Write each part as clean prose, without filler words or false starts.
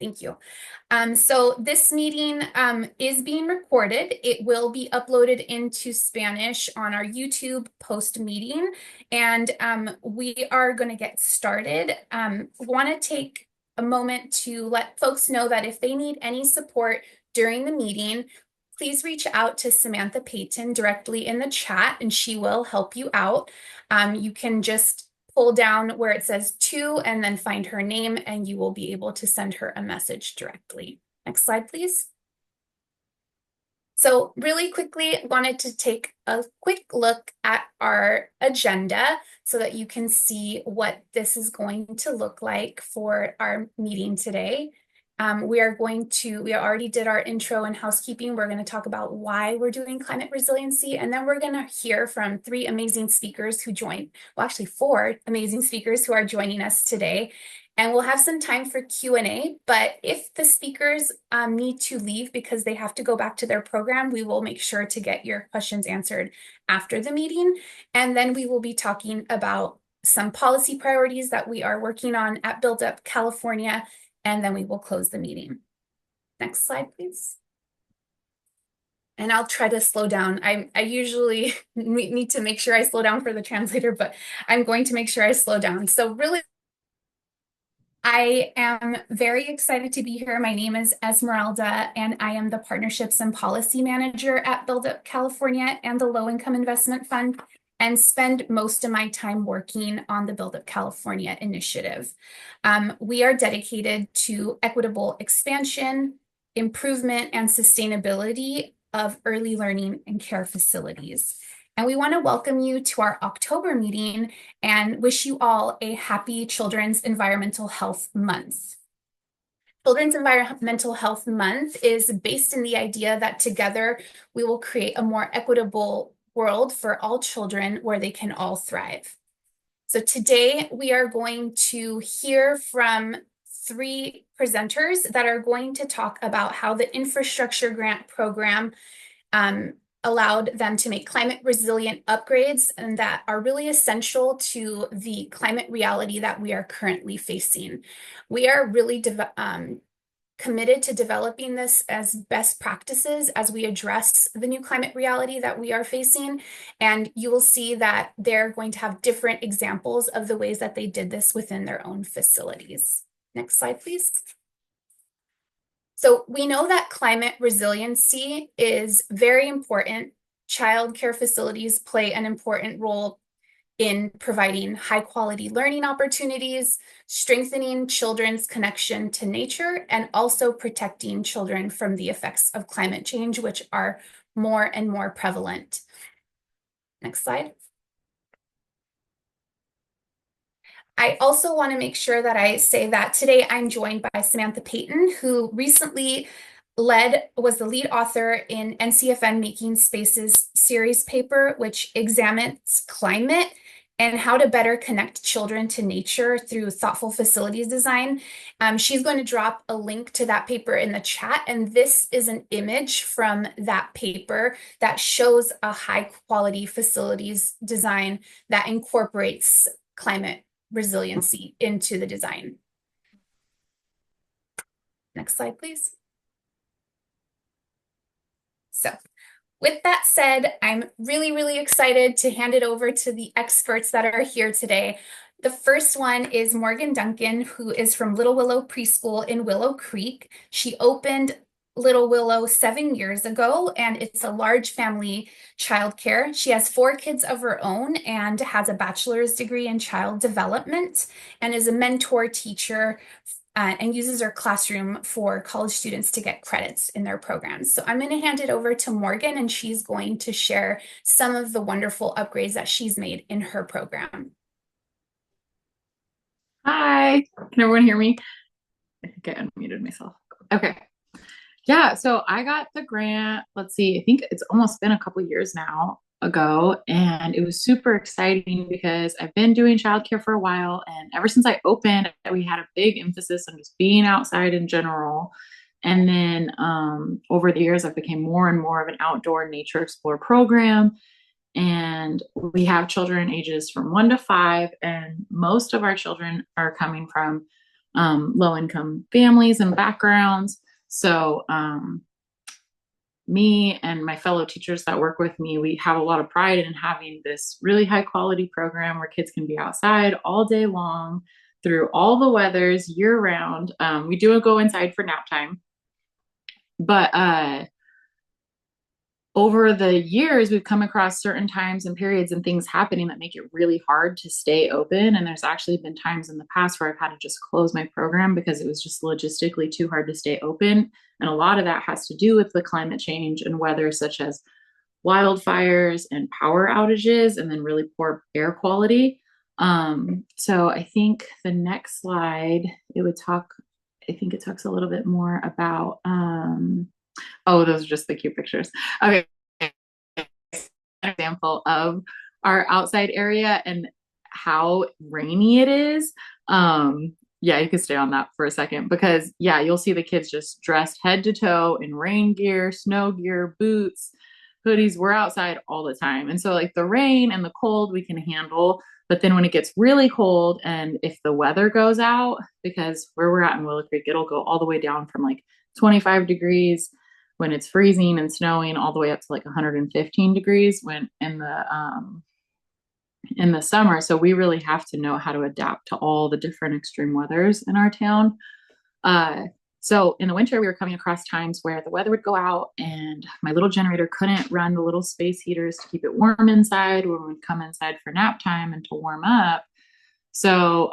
Thank you. So this meeting is being recorded. It will be uploaded into Spanish on our YouTube post meeting, and we are going to get started. Want to take a moment to let folks know that if they need any support during the meeting, please reach out to Samantha Payton directly in the chat, and she will help you out. You can just pull down where it says to and then find her name, and you will be able to send her a message directly. Next slide, please. So really quickly, wanted to take a quick look at our agenda so that you can see what this is going to look like for our meeting today. We already did our intro and housekeeping. We're going to talk about why we're doing climate resiliency, and then we're going to hear from three amazing speakers who joined, well, actually four amazing speakers who are joining us today. And we'll have some time for Q&A, but if the speakers need to leave because they have to go back to their program, we will make sure to get your questions answered after the meeting. And then we will be talking about some policy priorities that we are working on at Build Up California, and then we will close the meeting. Next slide, please. And I'll try to slow down. I usually need to make sure I slow down for the translator, but I'm going to make sure I slow down. So really, I am very excited to be here. My name is Esmeralda, and I am the Partnerships and Policy Manager at Build Up California and the Low Income Investment Fund, and spend most of my time working on the Build Up California initiative. We are dedicated to equitable expansion, improvement, and sustainability of early learning and care facilities. And we want to welcome you to our October meeting and wish you all a happy Children's Environmental Health Month. Children's Environmental Health Month is based in the idea that together we will create a more equitable world for all children where they can all thrive. So today we are going to hear from three presenters that are going to talk about how the infrastructure grant program allowed them to make climate resilient upgrades, and that are really essential to the climate reality that we are currently facing. We are really committed to developing this as best practices as we address the new climate reality that we are facing. And you will see that they're going to have different examples of the ways that they did this within their own facilities. Next slide, please. So we know that climate resiliency is very important. Child care facilities play an important role in providing high quality learning opportunities, strengthening children's connection to nature, and also protecting children from the effects of climate change, which are more and more prevalent. Next slide. I also want to make sure that I say that today I'm joined by Samantha Payton, who recently was the lead author in NCFN Making Spaces series paper, which examines climate and how to better connect children to nature through thoughtful facilities design. She's going to drop a link to that paper in the chat, and this is an image from that paper that shows a high quality facilities design that incorporates climate resiliency into the design. Next slide, please. So with that said, I'm really, really excited to hand it over to the experts that are here today. The first one is Morgan Duncan, who is from Little Willow Preschool in Willow Creek. She opened Little Willow 7 years ago, and it's a large family childcare. She has 4 kids of her own and has a bachelor's degree in child development and is a mentor teacher and uses her classroom for college students to get credits in their programs. So I'm going to hand it over to Morgan, and she's going to share some of the wonderful upgrades that she's made in her program. Hi, can everyone hear me? I think I unmuted myself. Okay. Yeah, so I got the grant, let's see, I think it's almost been a couple years now ago, and it was super exciting because I've been doing childcare for a while, and ever since I opened, we had a big emphasis on just being outside in general. And then over the years, I've become more and more of an outdoor nature explore program. And we have children ages from 1 to 5, and most of our children are coming from low income families and backgrounds. So, me and my fellow teachers that work with me, we have a lot of pride in having this really high quality program where kids can be outside all day long through all the weathers year round. We do go inside for nap time, but over the years, we've come across certain times and periods and things happening that make it really hard to stay open. And there's actually been times in the past where I've had to just close my program because it was just logistically too hard to stay open. And a lot of that has to do with the climate change and weather, such as wildfires and power outages, and then really poor air quality. So I think the next slide, it would talk, I think it talks a little bit more about, oh, those are just the cute pictures. Okay. An example of our outside area and how rainy it is. Yeah, you could stay on that for a second because, yeah, you'll see the kids just dressed head to toe in rain gear, snow gear, boots, hoodies. We're outside all the time. And so, like, the rain and the cold, we can handle. But then when it gets really cold and if the weather goes out, because where we're at in Willow Creek, it'll go all the way down from like 25 degrees when it's freezing and snowing all the way up to like 115 degrees when in the summer. So we really have to know how to adapt to all the different extreme weathers in our town. Uh, so in the winter, we were coming across times where the weather would go out and my little generator couldn't run the little space heaters to keep it warm inside when we'd come inside for nap time and to warm up. So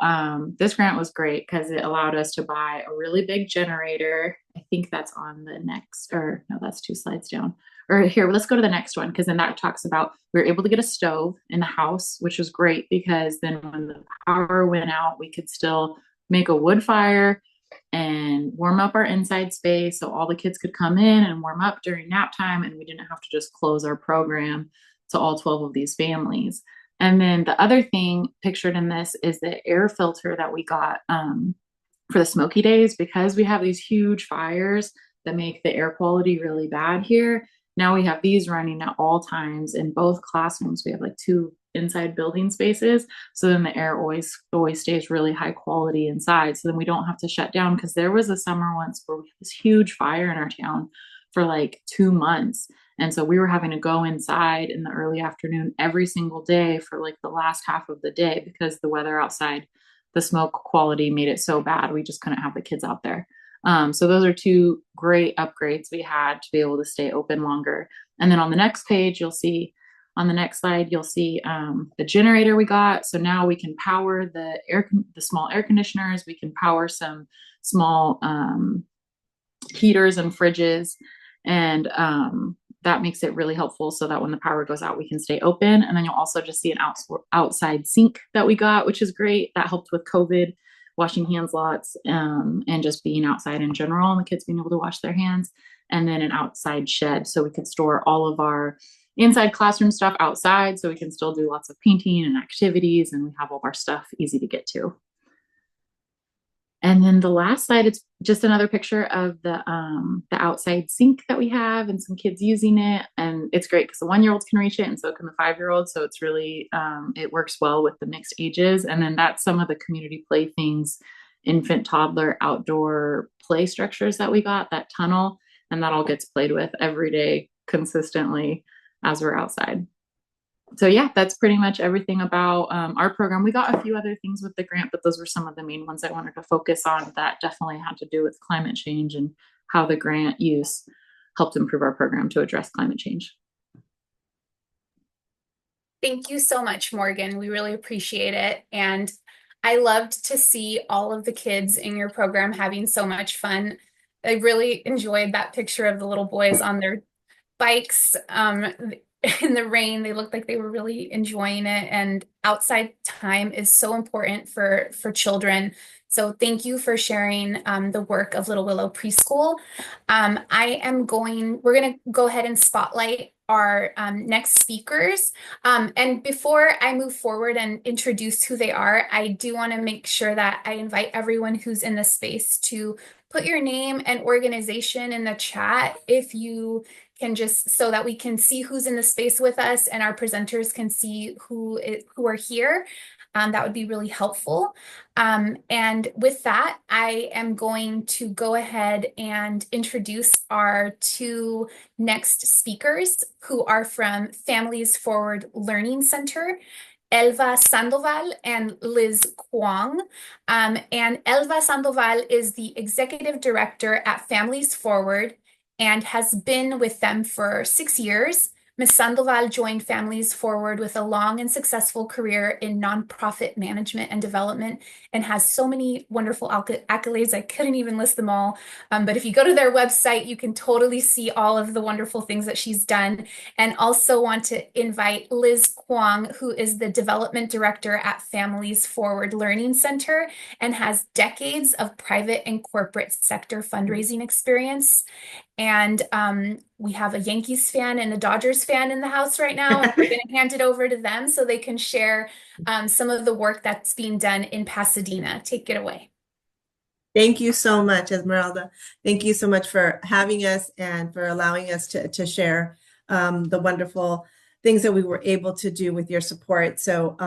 this grant was great because it allowed us to buy a really big generator. I think that's on the next, or no, that's two slides down. Or here, let's go to the next one because then that talks about we were able to get a stove in the house, which was great because then when the power went out, we could still make a wood fire and warm up our inside space so all the kids could come in and warm up during nap time and we didn't have to just close our program to all 12 of these families. And then the other thing pictured in this is the air filter that we got for the smoky days because we have these huge fires that make the air quality really bad here. Now we have these running at all times in both classrooms. We have like two inside building spaces. So then the air always stays really high quality inside. So then we don't have to shut down because there was a summer once where we had this huge fire in our town for like 2 months. And so we were having to go inside in the early afternoon every single day for like the last half of the day because the weather outside, the smoke quality made it so bad. We just couldn't have the kids out there. So those are two great upgrades we had to be able to stay open longer. And then on the next page, you'll see on the next slide, you'll see the generator we got. So now we can power the small air conditioners. We can power some small heaters and fridges. And that makes it really helpful so that when the power goes out, we can stay open. And then you'll also just see an outside sink that we got, which is great. That helped with COVID, washing hands lots, and just being outside in general and the kids being able to wash their hands. And then an outside shed so we could store all of our inside classroom stuff outside so we can still do lots of painting and activities and we have all of our stuff easy to get to. And then the last slide, it's just another picture of the outside sink that we have and some kids using it. And it's great because the 1-year-olds can reach it and so can the 5-year-olds. So it's really, it works well with the mixed ages. And then that's some of the community play things, infant, toddler, outdoor play structures that we got, that tunnel. And that all gets played with every day consistently as we're outside. So yeah, that's pretty much everything about our program. We got a few other things with the grant, but those were some of the main ones I wanted to focus on that definitely had to do with climate change and how the grant use helped improve our program to address climate change. Thank you so much, Morgan. We really appreciate it. And I loved to see all of the kids in your program having so much fun. I really enjoyed that picture of the little boys on their bikes in the rain. They looked like they were really enjoying it. And outside time is so important for children. So thank you for sharing the work of Little Willow Preschool. We're going to go ahead and spotlight our next speakers. And before I move forward and introduce who they are, I do want to make sure that I invite everyone who's in the space to put your name and organization in the chat if you can, just so that we can see who's in the space with us and our presenters can see who are here. that would be really helpful. And with that, I am going to go ahead and introduce our two next speakers who are from Families Forward Learning Center. Elva Sandoval and Liz Kwong. And Elva Sandoval is the executive director at Families Forward and has been with them for 6 years. Ms. Sandoval joined Families Forward with a long and successful career in nonprofit management and development and has so many wonderful accolades. I couldn't even list them all. But if you go to their website, you can totally see all of the wonderful things that she's done. And also want to invite Liz Kwong, who is the development director at Families Forward Learning Center and has decades of private and corporate sector fundraising experience. And we have a Yankees fan and a Dodgers fan in the house right now, and we're going to hand it over to them so they can share some of the work that's being done in Pasadena. Take it away. Thank you so much, Esmeralda. Thank you so much for having us and for allowing us to share the wonderful things that we were able to do with your support. So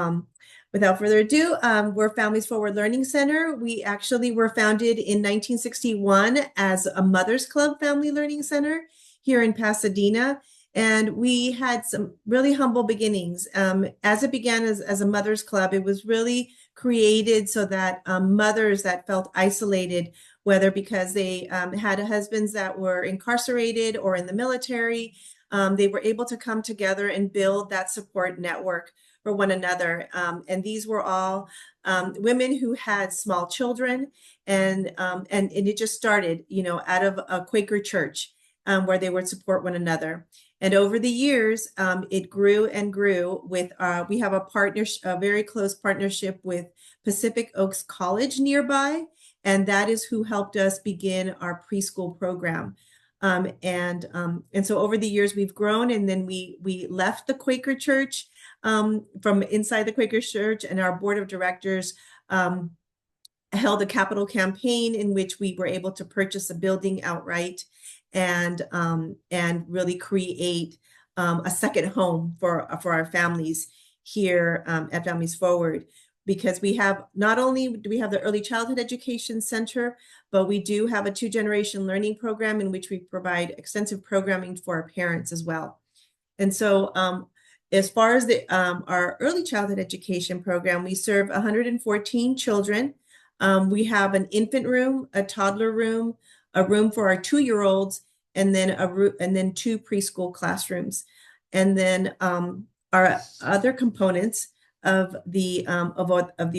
without further ado, we're Families Forward Learning Center. We actually were founded in 1961 as a Mothers Club Family Learning Center here in Pasadena. And we had some really humble beginnings. As it began as a Mothers Club, it was really created so that mothers that felt isolated, whether because they had husbands that were incarcerated or in the military, they were able to come together and build that support network for one another. And these were all women who had small children, and it just started, out of a Quaker church where they would support one another. And over the years, it grew and grew with, we have a very close partnership with Pacific Oaks College nearby, and that is who helped us begin our preschool program. And so over the years, we've grown, and then we left the Quaker church from inside the Quaker church, and our board of directors held a capital campaign in which we were able to purchase a building outright and really create a second home for our families here at Families Forward, because we have, not only do we have the Early Childhood Education Center, but we do have a 2-generation learning program in which we provide extensive programming for our parents as well. And so as far as our early childhood education program, we serve 114 children. We have an infant room, a toddler room, a room for our 2-year-olds, and then 2 preschool classrooms. And then our other components of the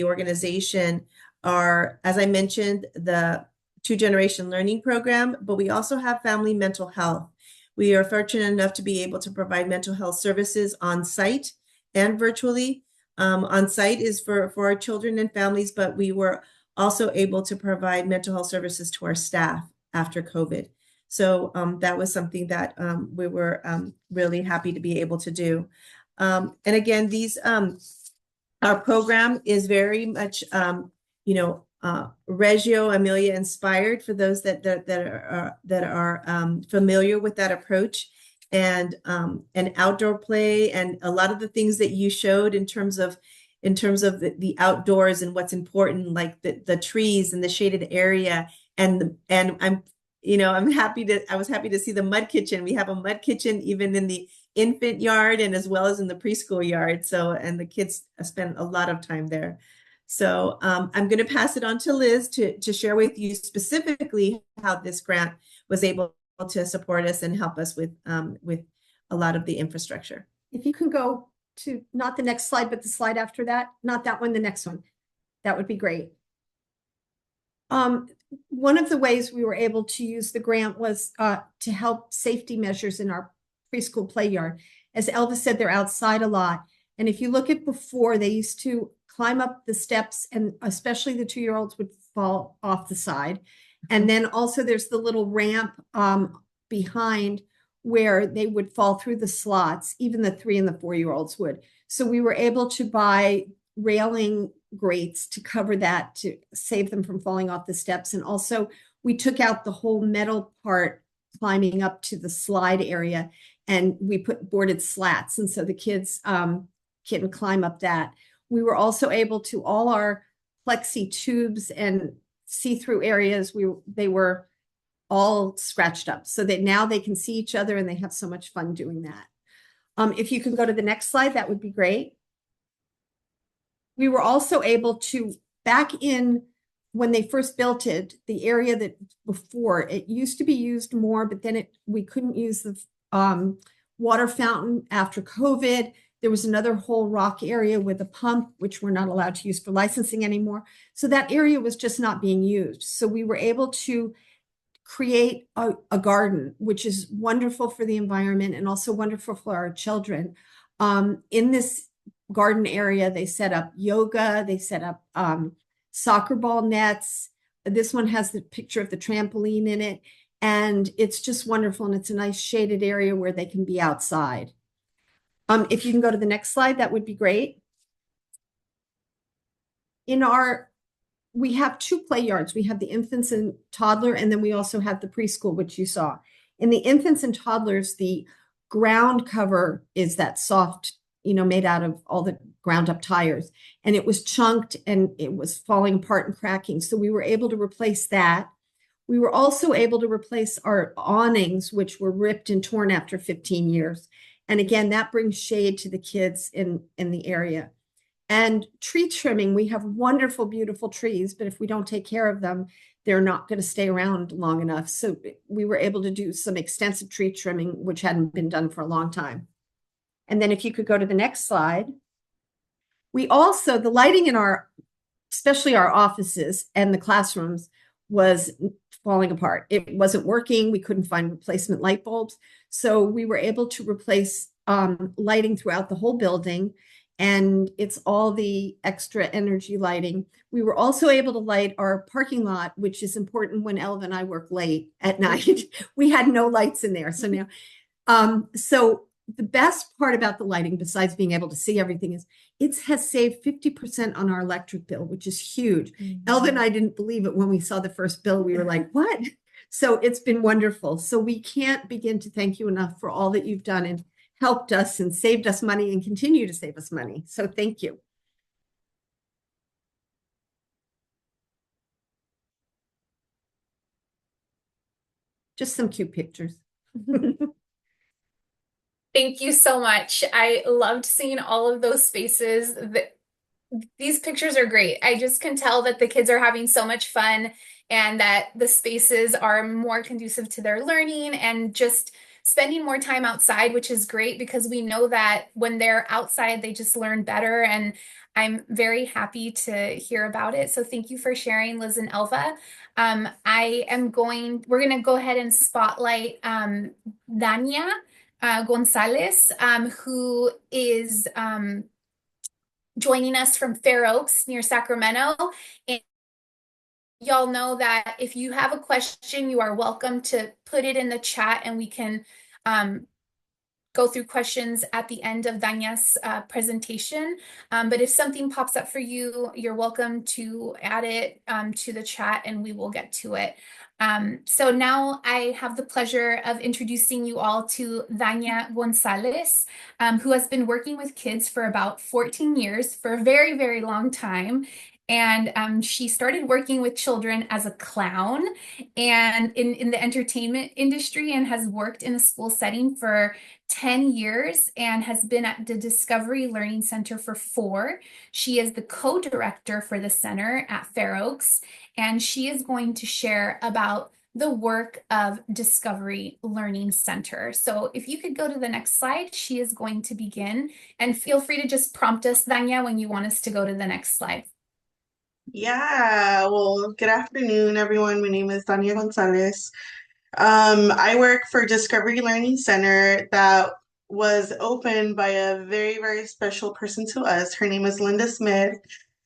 organization are, as I mentioned, the 2-generation learning program, but we also have family mental health. We are fortunate enough to be able to provide mental health services on site and virtually. On site is for our children and families, but we were also able to provide mental health services to our staff after COVID. So that was something that we were really happy to be able to do. And again, our program is very much, Reggio Emilia inspired, for those that are familiar with that approach, and outdoor play, and a lot of the things that you showed in terms of the outdoors and what's important, like the trees and the shaded area, and I was happy to see the mud kitchen. We have a mud kitchen even in the infant yard and as well as in the preschool yard. So, and the kids spend a lot of time there. So I'm going to pass it on to Liz to share with you specifically how this grant was able to support us and help us with a lot of the infrastructure. If you can go to not the next slide, but the slide after that, not that one, the next one, that would be great. One of the ways we were able to use the grant was to help safety measures in our preschool play yard. As Elva said, they're outside a lot. And if you look at before, they used to climb up the steps, and especially the 2-year-olds would fall off the side. And then also there's the little ramp behind where they would fall through the slots, even the 3 and the 4-year-olds would. So we were able to buy railing grates to cover that, to save them from falling off the steps. And also we took out the whole metal part climbing up to the slide area, and we put boarded slats. And so the kids can climb up that. We were also able to, all our plexi tubes and see-through areas, they were all scratched up so that now they can see each other and they have so much fun doing that. If you can go to the next slide, that would be great. We were also able to, back in when they first built it, the area that before it used to be used more, but then we couldn't use the water fountain after COVID. There was another whole rock area with a pump, which we're not allowed to use for licensing anymore. So that area was just not being used. So we were able to create a garden, which is wonderful for the environment and also wonderful for our children. In this garden area, they set up yoga, they set up soccer ball nets. This one has the picture of the trampoline in it, and it's just wonderful. And it's a nice shaded area where they can be outside. If you can go to the next slide, that would be great. We have two play yards. We have the infants and toddler, and then we also have the preschool, which you saw. In the infants and toddlers, the ground cover is that soft, made out of all the ground up tires. And it was chunked and it was falling apart and cracking. So we were able to replace that. We were also able to replace our awnings, which were ripped and torn after 15 years. And again, that brings shade to the kids in the area. And tree trimming, we have wonderful, beautiful trees, but if we don't take care of them, they're not going to stay around long enough. So we were able to do some extensive tree trimming, which hadn't been done for a long time. And then if you could go to the next slide. We also, the lighting in especially our offices and the classrooms was falling apart. It wasn't working. We couldn't find replacement light bulbs. So we were able to replace lighting throughout the whole building. And it's all the extra energy lighting. We were also able to light our parking lot, which is important when Elva and I work late at night. We had no lights in there. So now, so the best part about the lighting, besides being able to see everything, is it has saved 50% on our electric bill, which is huge. Mm-hmm. Elva and I didn't believe it when we saw the first bill. We were like, what? So it's been wonderful. So we can't begin to thank you enough for all that you've done and helped us and saved us money and continue to save us money. So thank you. Just some cute pictures. Thank you so much. I loved seeing all of those spaces. These pictures are great. I just can tell that the kids are having so much fun and that the spaces are more conducive to their learning and just spending more time outside, which is great because we know that when they're outside, they just learn better. And I'm very happy to hear about it. So thank you for sharing, Liz and Elva. We're going to go ahead and spotlight Dania Gonzalez, who is joining us from Fair Oaks near Sacramento. And y'all know that if you have a question, you are welcome to put it in the chat and we can go through questions at the end of Dania's presentation. But if something pops up for you, you're welcome to add it to the chat and we will get to it. So now I have the pleasure of introducing you all to Dania Gonzalez, who has been working with kids for about 14 years, for a very, very long time. And she started working with children as a clown and in the entertainment industry and has worked in a school setting for 10 years and has been at the Discovery Learning Center for 4. She is the co-director for the center at Fair Oaks, and she is going to share about the work of Discovery Learning Center. So if you could go to the next slide, she is going to begin. And feel free to just prompt us, Dania, when you want us to go to the next slide. Yeah, well, good afternoon, everyone. My name is Dania Gonzalez. I work for Discovery Learning Center that was opened by a very, very special person to us. Her name is Linda Smith.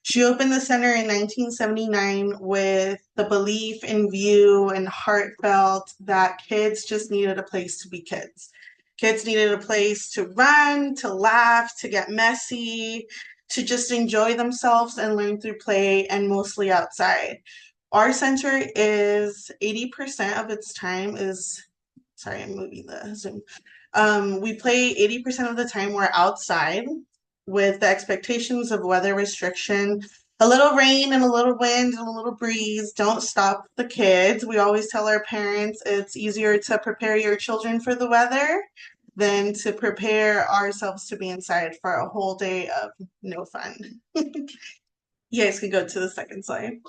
She opened the center in 1979 with the belief and view and heartfelt that kids just needed a place to be kids. Kids needed a place to run, to laugh, to get messy, to just enjoy themselves and learn through play and mostly outside. Our center is 80% of its time is, sorry, I'm moving the Zoom. We play 80% of the time we're outside. with the expectations of weather restriction. A little rain and a little wind and a little breeze don't stop the kids. We always tell our parents it's easier to prepare your children for the weather than to prepare ourselves to be inside for a whole day of no fun. You guys can go to the second slide.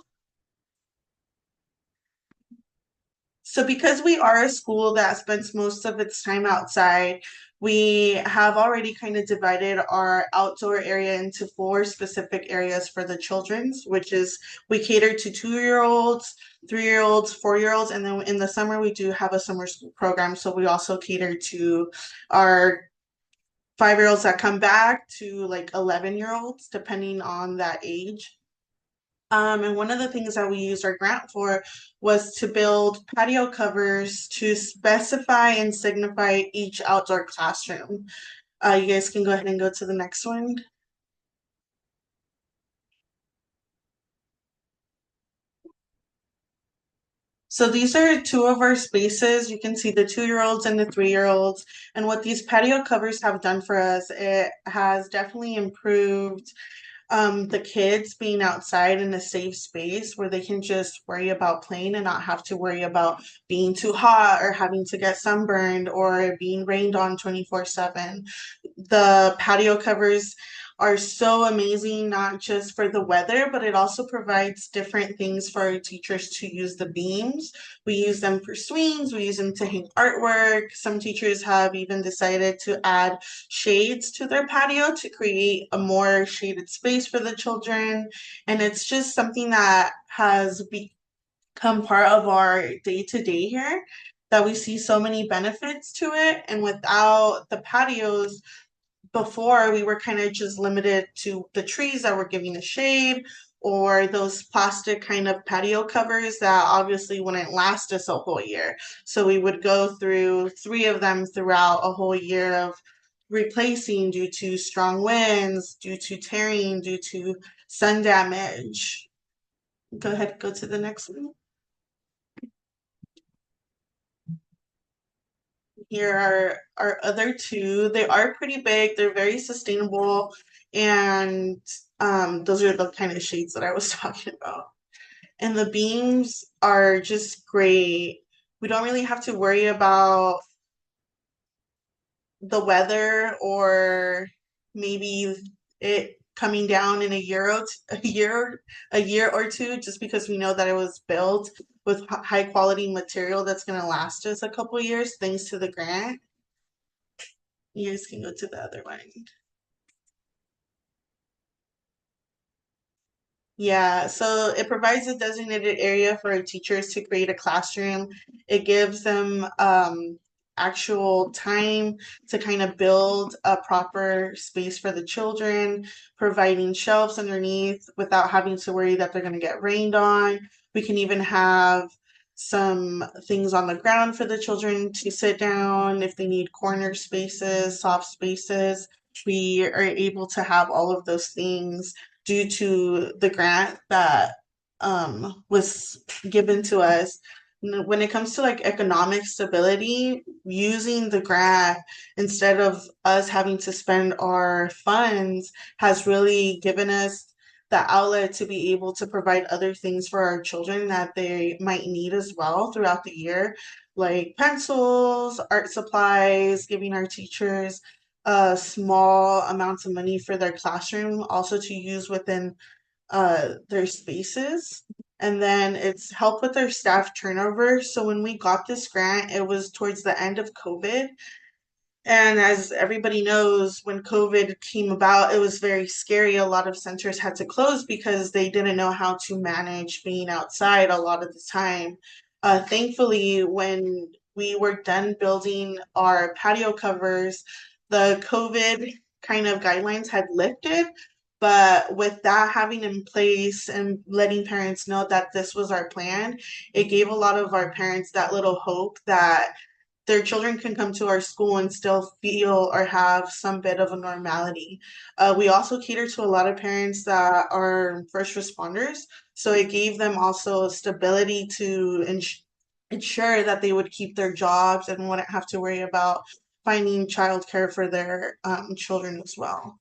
So because we are a school that spends most of its time outside, we have already kind of divided our outdoor area into 4 specific areas for the children's, which is we cater to 2-year-olds, 3-year-olds, 4-year-olds, and then in the summer we do have a summer school program. So we also cater to our 5-year-olds that come back to like 11-year-olds, depending on that age. And one of the things that we used our grant for was to build patio covers to specify and signify each outdoor classroom. You guys can go ahead and go to the next one. So these are 2 of our spaces. You can see the 2-year-olds and the 3-year-olds. And what these patio covers have done for us, it has definitely improved the kids being outside in a safe space where they can just worry about playing and not have to worry about being too hot or having to get sunburned or being rained on 24/7. The patio covers are so amazing, not just for the weather, but it also provides different things for our teachers to use the beams. We use them for swings, we use them to hang artwork. Some teachers have even decided to add shades to their patio to create a more shaded space for the children. And it's just something that has become part of our day-to-day here, that we see so many benefits to it. And without the patios, before we were kind of just limited to the trees that were giving the shade or those plastic kind of patio covers that obviously wouldn't last us a whole year. So we would go through 3 of them throughout a whole year of replacing due to strong winds, due to tearing, due to sun damage. Go ahead, go to the next one. Here are our other 2. They are pretty big, they're very sustainable, and those are the kind of shades that I was talking about. And the beams are just great. We don't really have to worry about the weather or maybe it coming down in a year or 2, just because we know that it was built with high quality material that's going to last us a couple years thanks to the grant. You guys can go to the other one. Yeah, so it provides a designated area for teachers to create a classroom. It gives them actual time to kind of build a proper space for the children, providing shelves underneath without having to worry that they're going to get rained on. We can even have some things on the ground for the children to sit down if they need corner spaces, soft spaces. We are able to have all of those things due to the grant that was given to us. When it comes to like economic stability, using the grant instead of us having to spend our funds has really given us the outlet to be able to provide other things for our children that they might need as well throughout the year, like pencils, art supplies, giving our teachers small amounts of money for their classroom also to use within their spaces. And then it's help with their staff turnover. So when we got this grant, it was towards the end of COVID. And as everybody knows, when COVID came about, it was very scary. A lot of centers had to close because they didn't know how to manage being outside a lot of the time. Thankfully, when we were done building our patio covers, the COVID kind of guidelines had lifted. But with that having in place and letting parents know that this was our plan, it gave a lot of our parents that little hope that their children can come to our school and still feel or have some bit of a normality. We also cater to a lot of parents that are first responders, so it gave them also stability to ensure that they would keep their jobs and wouldn't have to worry about finding childcare for their children as well.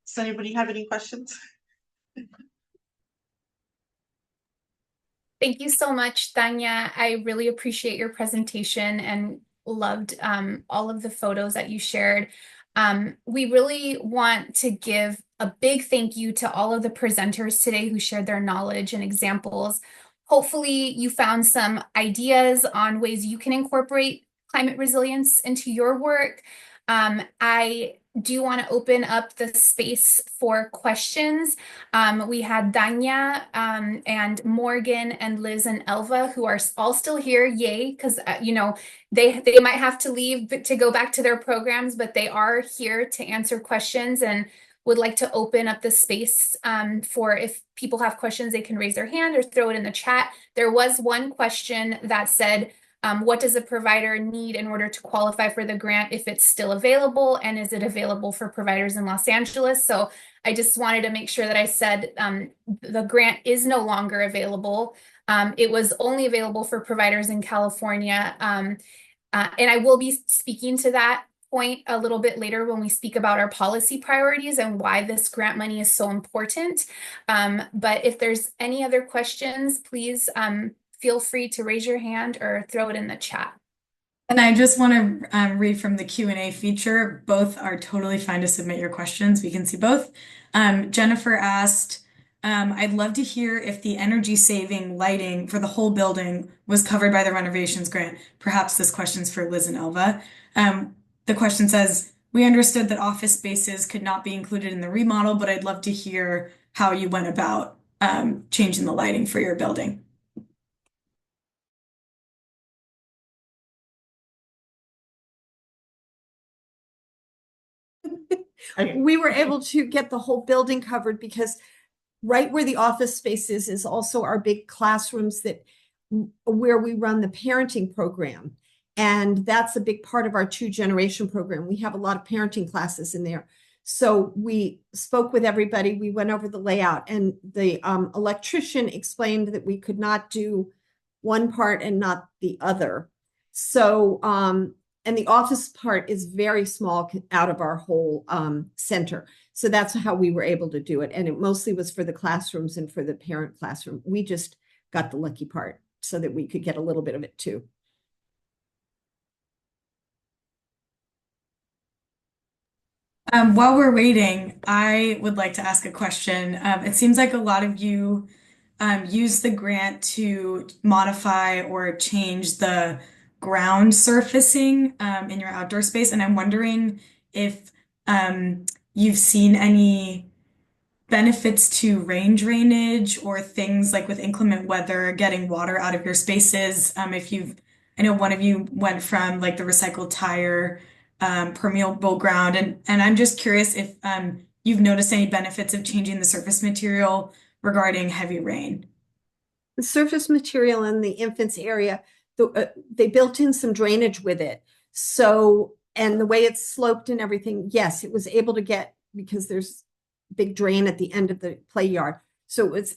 Does anybody have any questions? Thank you so much, Tanya. I really appreciate your presentation and loved all of the photos that you shared. We really want to give a big thank you to all of the presenters today who shared their knowledge and examples. Hopefully, you found some ideas on ways you can incorporate climate resilience into your work. I do want to open up the space for questions. We had Danya and Morgan and Liz and Elva who are all still here. Yay, because you know they might have to leave to go back to their programs, but they are here to answer questions and would like to open up the space for if people have questions, they can raise their hand or throw it in the chat. There was one question that said, what does a provider need in order to qualify for the grant if it's still available, and is it available for providers in Los Angeles? So I just wanted to make sure that I said the grant is no longer available. It was only available for providers in California. And I will be speaking to that point a little bit later when we speak about our policy priorities and why this grant money is so important. But if there's any other questions, please feel free to raise your hand or throw it in the chat. And I just want to read from the Q&A feature. Both are totally fine to submit your questions. We can see both. Jennifer asked, I'd love to hear if the energy saving lighting for the whole building was covered by the renovations grant. Perhaps this question's for Liz and Elva. The question says, we understood that office spaces could not be included in the remodel, but I'd love to hear how you went about changing the lighting for your building. We were able to get the whole building covered because right where the office space is also our big classrooms that where we run the parenting program. And that's a big part of our 2-generation program. We have a lot of parenting classes in there. So we spoke with everybody. We went over the layout, and the electrician explained that we could not do one part and not the other. So, and the office part is very small out of our whole center. So that's how we were able to do it. And it mostly was for the classrooms and for the parent classroom. We just got the lucky part so that we could get a little bit of it too. While we're waiting, I would like to ask a question. It seems like a lot of you use the grant to modify or change the ground surfacing in your outdoor space, and I'm wondering if you've seen any benefits to rain drainage or things like with inclement weather, getting water out of your spaces. I know one of you went from like the recycled tire, permeable ground, and I'm just curious if you've noticed any benefits of changing the surface material regarding heavy rain. The surface material in the infants area, they built in some drainage with it. So, and the way it's sloped and everything, yes, it was able to get, because there's a big drain at the end of the play yard. So it's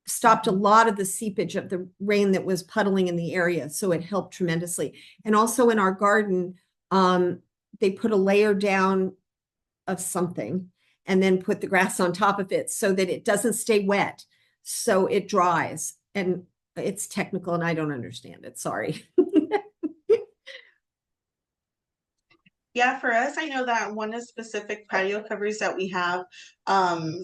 stopped a lot of the seepage of the rain that was puddling in the area. So it helped tremendously. And also in our garden, they put a layer down of something and then put the grass on top of it so that it doesn't stay wet. So it dries. And it's technical and I don't understand it. Sorry. Yeah, for us, I know that one of the specific patio covers that we have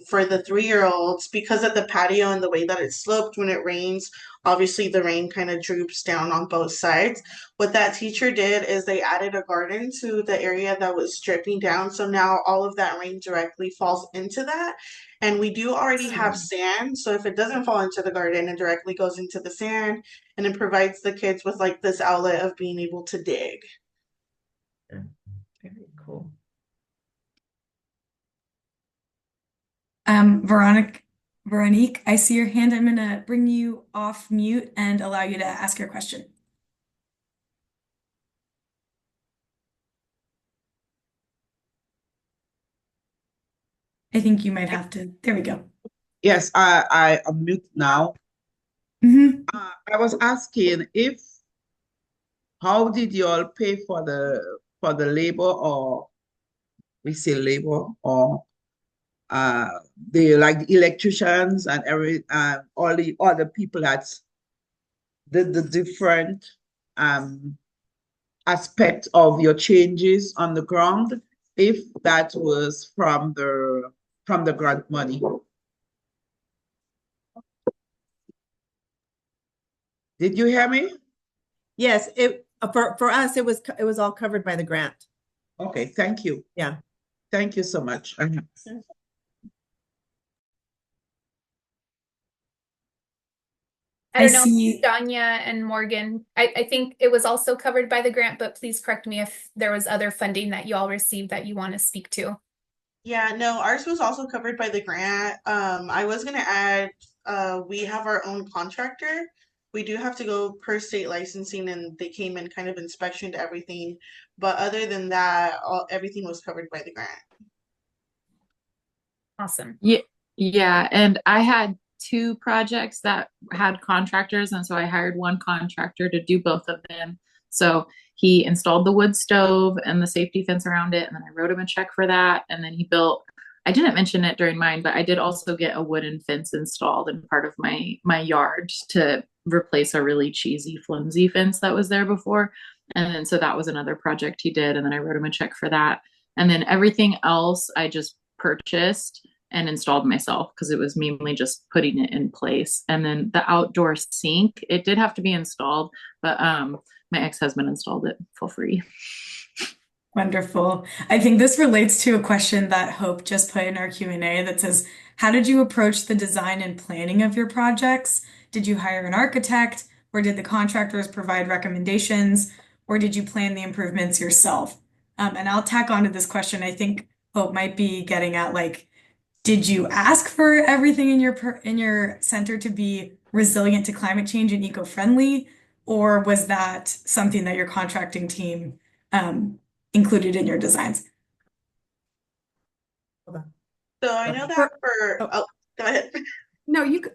for the 3-year-olds, because of the patio and the way that it's sloped, when it rains, obviously the rain kind of droops down on both sides. What that teacher did is they added a garden to the area that was dripping down. So now all of that rain directly falls into that. And we do already have sand. So if it doesn't fall into the garden, it directly goes into the sand, and it provides the kids with like this outlet of being able to dig. Very cool. Veronique, I see your hand. I'm gonna bring you off mute and allow you to ask your question. I think you might have to. There we go. Yes, I unmute now. Mm-hmm. I was asking how did you all pay for the labor, or we say labor, or the like the electricians and all the other people that did the different um aspect of your changes on the ground, if that was from the grant money. Did you hear me? Yes, for us, it was all covered by the grant. Okay, thank you. Yeah. Thank you so much. I I don't know, see. Danya and Morgan. I think it was also covered by the grant, but please correct me if there was other funding that you all received that you want to speak to. Yeah, no, ours was also covered by the grant. I was gonna add, we have our own contractor. We do have to go per state licensing, and they came and kind of inspectioned everything. But other than that, everything was covered by the grant. Awesome. Yeah, yeah, and I had two projects that had contractors, and so I hired one contractor to do both of them. So he installed the wood stove and the safety fence around it, and then I wrote him a check for that. And then he built, I didn't mention it during mine, but I did also get a wooden fence installed in part of my yard to replace a really cheesy, flimsy fence that was there before. And then so that was another project he did, and then I wrote him a check for that. And then everything else I just purchased and installed myself because it was mainly just putting it in place. And then the outdoor sink, it did have to be installed, but my ex-husband installed it for free. Wonderful. I think this relates to a question that Hope just put in our Q&A that says, how did you approach the design and planning of your projects? Did you hire an architect, or did the contractors provide recommendations, or did you plan the improvements yourself? And I'll tack onto this question. I think Hope might be getting at, like, did you ask for everything in your center to be resilient to climate change and eco-friendly, or was that something that your contracting team included in your designs? So I know that oh, go ahead. No, you could.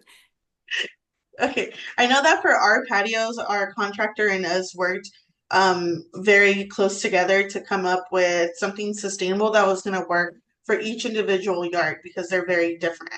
Okay, I know that for our patios, our contractor and us worked very close together to come up with something sustainable that was going to work for each individual yard because they're very different.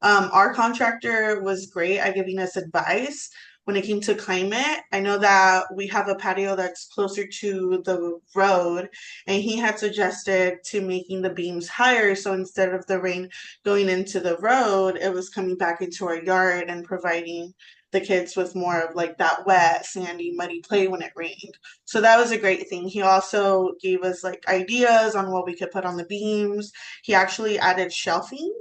Our contractor was great at giving us advice when it came to climate. I know that we have a patio that's closer to the road, and he had suggested to making the beams higher. So instead of the rain going into the road, it was coming back into our yard and providing the kids with more of like that wet, sandy, muddy play when it rained. So that was a great thing. He also gave us like ideas on what we could put on the beams. He actually added shelving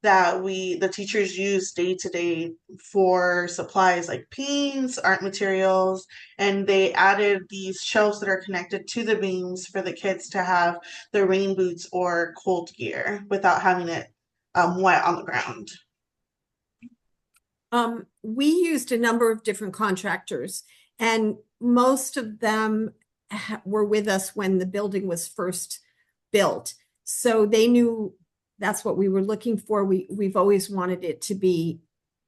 that the teachers use day to day for supplies like paints, art materials, and they added these shelves that are connected to the beams for the kids to have their rain boots or cold gear without having it wet on the ground. We used a number of different contractors, and most of them were with us when the building was first built. So they knew that's what we were looking for. We've always wanted it to be,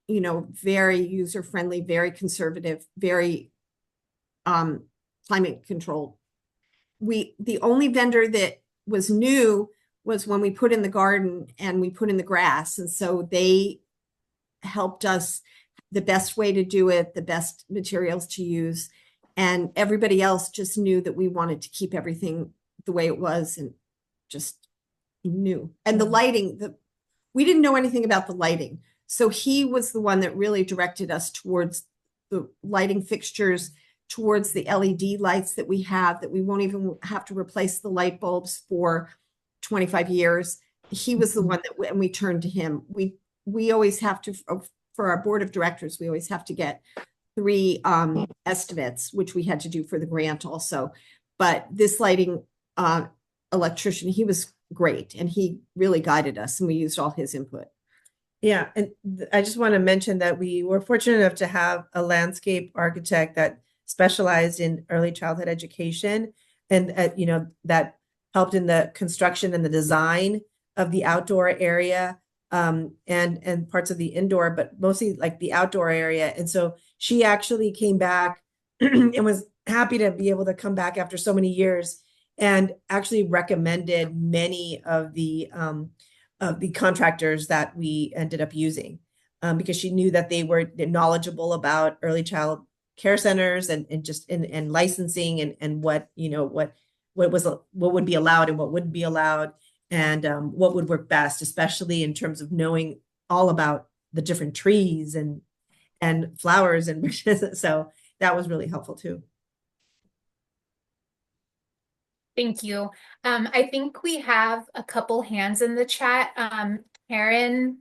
very user-friendly, very conservative, very climate controlled. The only vendor that was new was when we put in the garden and we put in the grass. And so they helped us the best way to do it, the best materials to use. And everybody else just knew that we wanted to keep everything the way it was and just knew. And the lighting, we didn't know anything about the lighting. So he was the one that really directed us towards the lighting fixtures, towards the LED lights that we have, that we won't even have to replace the light bulbs for 25 years. He was the one that, when we turned to him, we always have to, for our board of directors, we always have to get 3 estimates, which we had to do for the grant also. But this lighting electrician, he was great, and he really guided us, and we used all his input. Yeah, and I just want to mention that we were fortunate enough to have a landscape architect that specialized in early childhood education, and that helped in the construction and the design of the outdoor area, and parts of the indoor, but mostly like the outdoor area. And so she actually came back and was happy to be able to come back after so many years and actually recommended many of the contractors that we ended up using, because she knew that they were knowledgeable about early child care centers and just and licensing and what, what would be allowed and what wouldn't be allowed, and what would work best, especially in terms of knowing all about the different trees and flowers and bushes. So that was really helpful too. Thank you. I think we have a couple hands in the chat. Karen,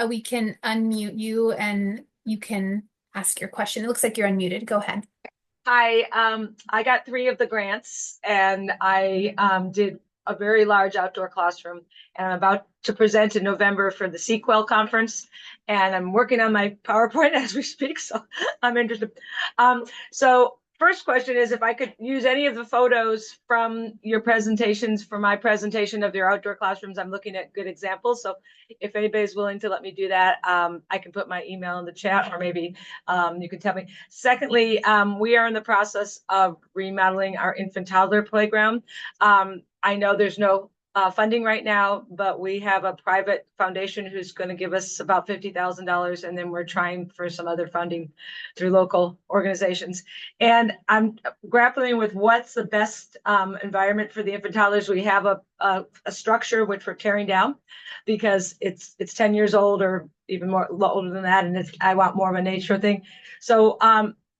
we can unmute you and you can ask your question. It looks like you're unmuted. Go ahead. Hi, I got 3 of the grants, and I did a very large outdoor classroom, and I'm about to present in November for the Sequel conference, and I'm working on my PowerPoint as we speak, so I'm interested. So first question is if I could use any of the photos from your presentations for my presentation of your outdoor classrooms. I'm looking at good examples, so if anybody's willing to let me do that, I can put my email in the chat, or maybe you can tell me. Secondly, we are in the process of remodeling our infant toddler playground. I know there's no funding right now, but we have a private foundation who's going to give us about $50,000, and then we're trying for some other funding through local organizations. And I'm grappling with what's the best environment for the infant toddlers. We have a structure which we're tearing down because it's 10 years old or even more older than that, and I want more of a nature thing. So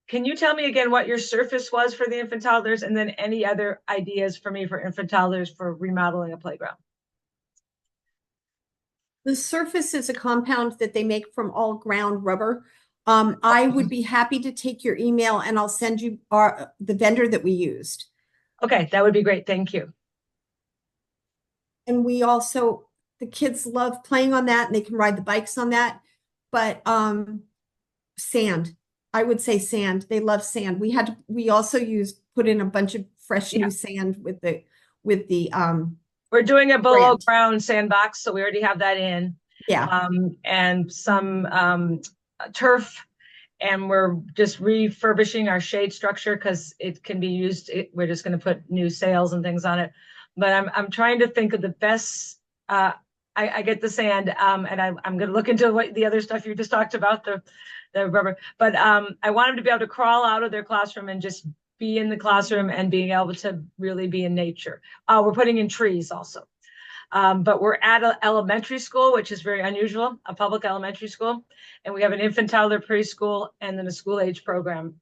can you tell me again what your surface was for the infant toddlers, and then any other ideas for me for infant toddlers for remodeling a playground? The surface is a compound that they make from all ground rubber. I would be happy to take your email and I'll send you the vendor that we used. Okay, that would be great. Thank you. And we also, the kids love playing on that and they can ride the bikes on that. But sand, I would say sand. They love sand. We also put in a bunch of fresh new sand with the we're doing a below ground sandbox, so we already have that in. Yeah. And some turf, and we're just refurbishing our shade structure because it can be used. We're just going to put new sails and things on it. But I'm trying to think of the best. I get the sand, and I'm going to look into what the other stuff you just talked about, the rubber. But I want them to be able to crawl out of their classroom and just be in the classroom and being able to really be in nature. We're putting in trees also. But we're at an elementary school, which is very unusual, a public elementary school. And we have an infant toddler preschool and then a school age program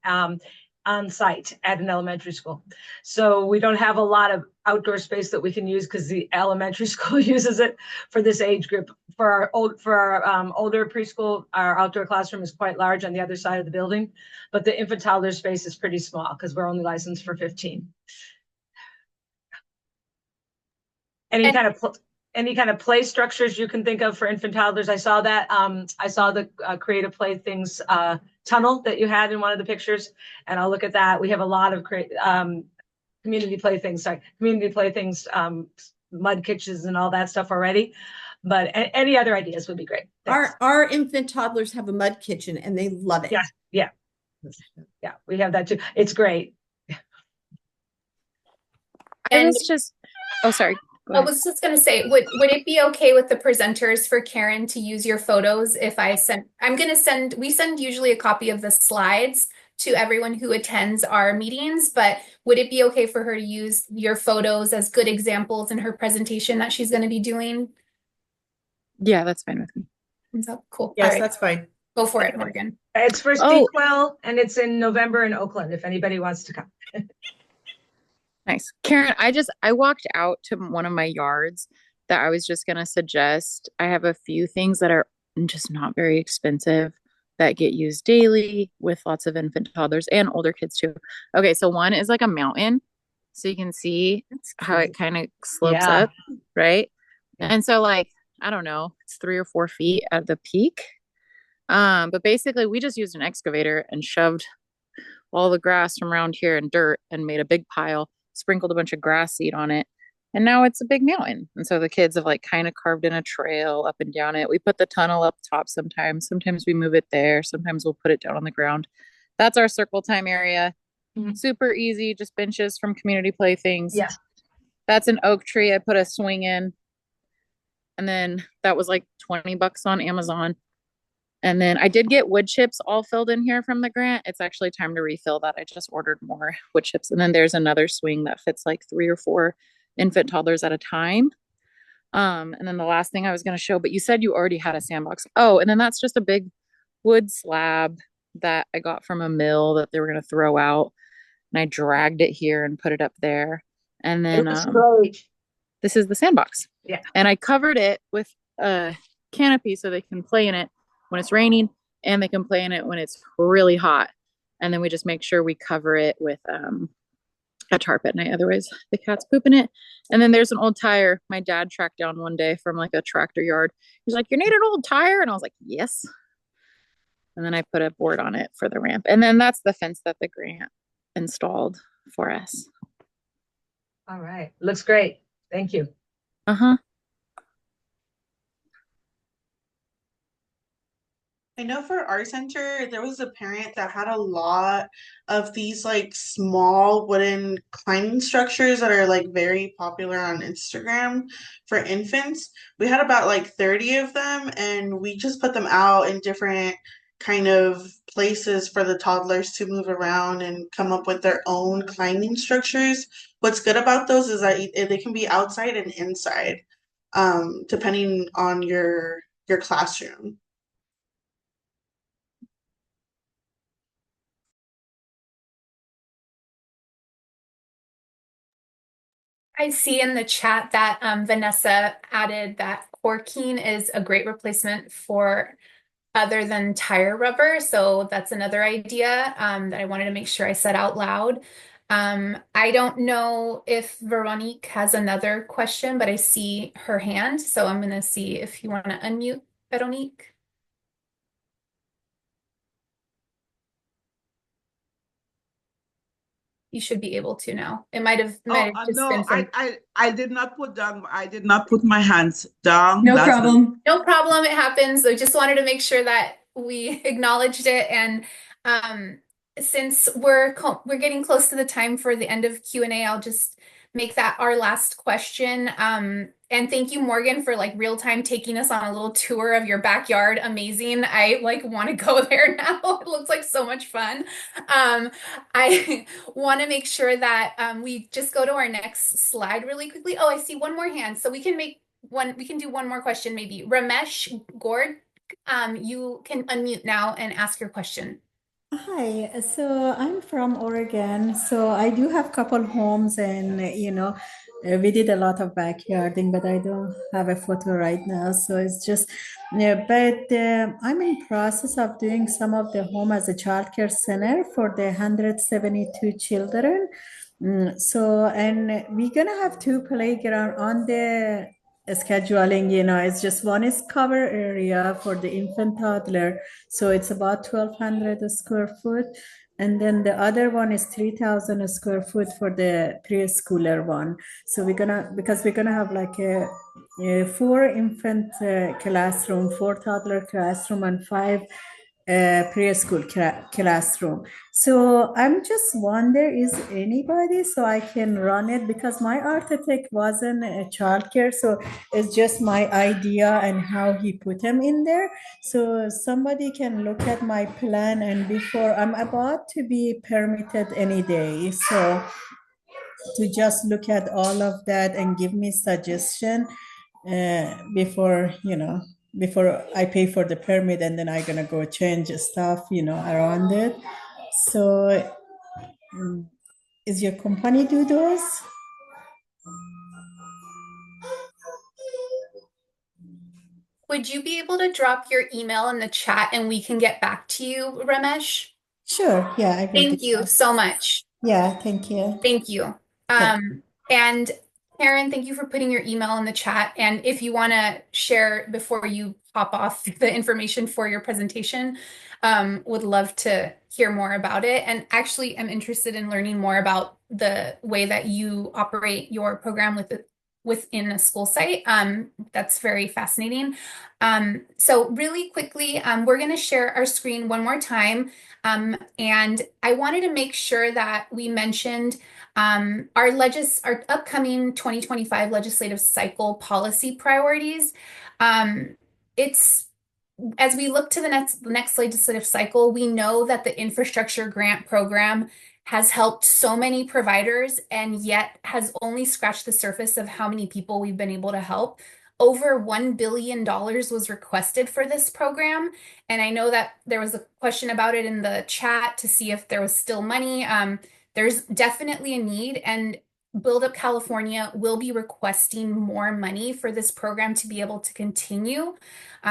on site at an elementary school. So we don't have a lot of outdoor space that we can use because the elementary school uses it for this age group. For our older preschool, our outdoor classroom is quite large on the other side of the building, but the infant toddler space is pretty small because we're only licensed for 15. Any kind of play structures you can think of for infant toddlers? I saw that. I saw the Creative Playthings tunnel that you had in one of the pictures, and I'll look at that. We have a lot of community playthings, mud kitchens and all that stuff already. But any other ideas would be great. Our infant toddlers have a mud kitchen and they love it. Yeah, we have that too. It's great. Sorry. I was just going to say, would it be okay with the presenters for Karen to use your photos if we send usually a copy of the slides to everyone who attends our meetings, but would it be okay for her to use your photos as good examples in her presentation that she's going to be doing? Yeah, that's fine with me. Is that cool? Yes, All right. that's fine. Go for it, Morgan. It's for Sequel, and it's in November in Oakland, if anybody wants to come. Nice. Karen, I walked out to one of my yards that I was just going to suggest. I have a few things that are just not very expensive that get used daily with lots of infant toddlers and older kids too. Okay, so one is like a mountain. So you can see how it kind of slopes up, right? And so like, I don't know, it's 3 or 4 feet at the peak. But basically we just used an excavator and shoved all the grass from around here and dirt and made a big pile, sprinkled a bunch of grass seed on it, and now it's a big mountain. And so the kids have like kind of carved in a trail up and down it. We put the tunnel up top sometimes we move it there, sometimes we'll put it down on the ground. That's our circle time area. Super easy, just benches from community playthings. That's an oak tree. I put a swing in, and then that was like $20 on Amazon. And then I did get wood chips all filled in here from the grant. It's actually time to refill that. I just ordered more wood chips. And then there's another swing that fits like 3 or 4 infant toddlers at a time. And then the last thing I was going to show, but you said you already had a sandbox. Oh, and then that's just a big wood slab that I got from a mill that they were going to throw out. And I dragged it here and put it up there. And It then was great. this is the sandbox. Yeah. And I covered it with a canopy so they can play in it when it's raining and they can play in it when it's really hot. And then we just make sure we cover it with a tarp at night. Otherwise, the cat's pooping it. And then there's an old tire my dad tracked down one day from like a tractor yard. He's like, "You need an old tire?" And I was like, "Yes." And then I put a board on it for the ramp. And then that's the fence that the grant installed for us. All right. Looks great. Thank you. Uh-huh. I know for our center, there was a parent that had a lot of these like small wooden climbing structures that are like very popular on Instagram for infants. We had about like 30 of them, and we just put them out in different kind of places for the toddlers to move around and come up with their own climbing structures. What's good about those is that they can be outside and inside, depending on your classroom. I see in the chat that Vanessa added that corking is a great replacement for other than tire rubber. So that's another idea that I wanted to make sure I said out loud. I don't know if Veronique has another question, but I see her hand. So I'm going to see if you want to unmute Veronique. You should be able to now. It might have just No, been from. I did not put down. I did not put my hands down. No That's problem. No problem. It happens. I just wanted to make sure that we acknowledged it. And since we're getting close to the time for the end of Q&A, I'll just make that our last question. And thank you, Morgan, for like real time taking us on a little tour of your backyard. Amazing. I like want to go there now. It looks like so much fun. I want to make sure that we just go to our next slide really quickly. Oh, I see one more hand. So we can do one more question maybe. Ramesh Gord, you can unmute now and ask your question. Hi, so I'm from Oregon. So I do have couple homes and we did a lot of backyarding, but I don't have a photo right now. So it's just, yeah, but I'm in process of doing some of the home as a childcare center for the 172 children. So, and we're gonna have two playground on the scheduling, it's just one is cover area for the infant toddler, so it's about 1,200 square foot, and then the other one is 3,000 square foot for the preschooler one. So because we're gonna have like a 4 infant classroom, 4 toddler classroom, and 5 preschool classroom. So I'm just wonder, is anybody so I can run it, because my architect wasn't a childcare, so it's just my idea and how he put them in there. So somebody can look at my plan, and before I'm about to be permitted any day, so to just look at all of that and give me suggestion before I pay for the permit, and then I'm gonna go change stuff around it. So is your company do those? Would you be able to drop your email in the chat and we can get back to you, Ramesh? Sure, yeah, I will do Thank you that. so much. Yeah, thank you. Thank you. And Karen, thank you for putting your email in the chat. And if you want to share before you pop off the information for your presentation, would love to hear more about it. And actually, I'm interested in learning more about the way that you operate your program with within a school site. That's very fascinating. So really quickly, we're going to share our screen one more time. And I wanted to make sure that we mentioned our upcoming 2025 legislative cycle policy priorities. It's as we look to the next legislative cycle, we know that the infrastructure grant program has helped so many providers and yet has only scratched the surface of how many people we've been able to help. Over $1 billion was requested for this program. And I know that there was a question about it in the chat to see if there was still money. There's definitely a need, and Build Up California will be requesting more money for this program to be able to continue.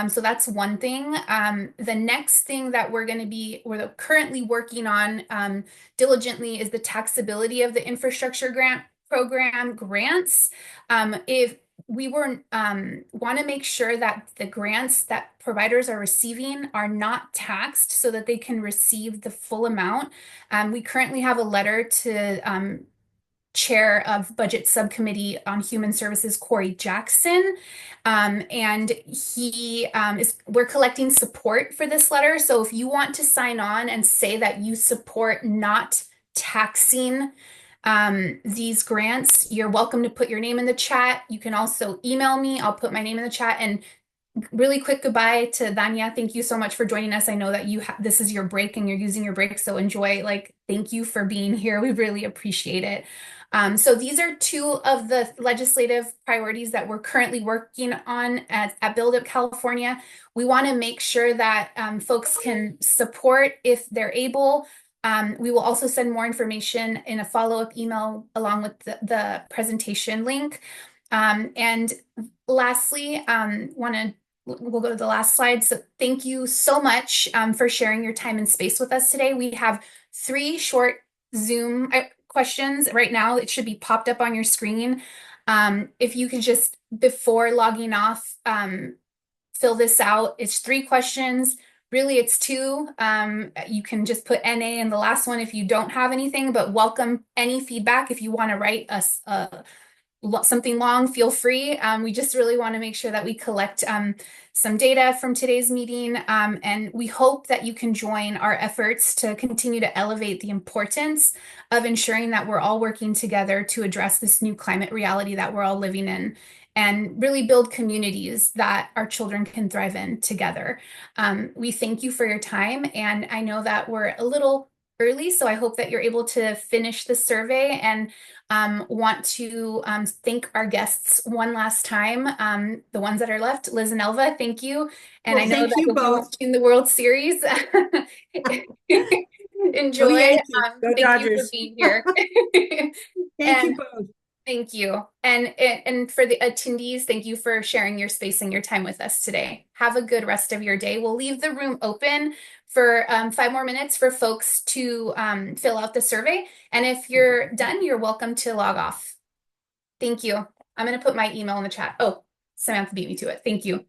So that's one thing. The next thing that we're currently working on diligently is the taxability of the infrastructure grant program grants. If we want to make sure that the grants that providers are receiving are not taxed so that they can receive the full amount. We currently have a letter to Chair of Budget Subcommittee on Human Services, Corey Jackson. And we're collecting support for this letter. So if you want to sign on and say that you support not taxing these grants, you're welcome to put your name in the chat. You can also email me. I'll put my name in the chat. And really quick goodbye to Danya. Thank you so much for joining us. I know that this is your break and you're using your break, so enjoy. Thank you for being here. We really appreciate it. So these are two of the legislative priorities that we're currently working on at Build Up California. We want to make sure that folks can support if they're able. We will also send more information in a follow-up email along with the presentation link. And lastly, we'll go to the last slide. So thank you so much for sharing your time and space with us today. We have 3 short Zoom questions right now. It should be popped up on your screen. If you could just, before logging off, fill this out. It's 3 questions. Really, it's 2. You can just put NA in the last one if you don't have anything, but welcome any feedback. If you want to write us something long, feel free. We just really want to make sure that we collect some data from today's meeting, and we hope that you can join our efforts to continue to elevate the importance of ensuring that we're all working together to address this new climate reality that we're all living in, and really build communities that our children can thrive in together. We thank you for your time, and I know that we're a little early, so I hope that you're able to finish the survey, and want to thank our guests one last time. The ones that are left, Liz and Elva, thank you. And Well, I know thank that you you'll be both. watching the World Series. Go Enjoy. Yankees. Go Thank you for Dodgers. being here. Thank you And both. thank you. And for the attendees, thank you for sharing your space and your time with us today. Have a good rest of your day. We'll leave the room open for 5 more minutes for folks to fill out the survey. And if you're done, you're welcome to log off. Thank you. I'm going to put my email in the chat. Oh, Samantha beat me to it. Thank you.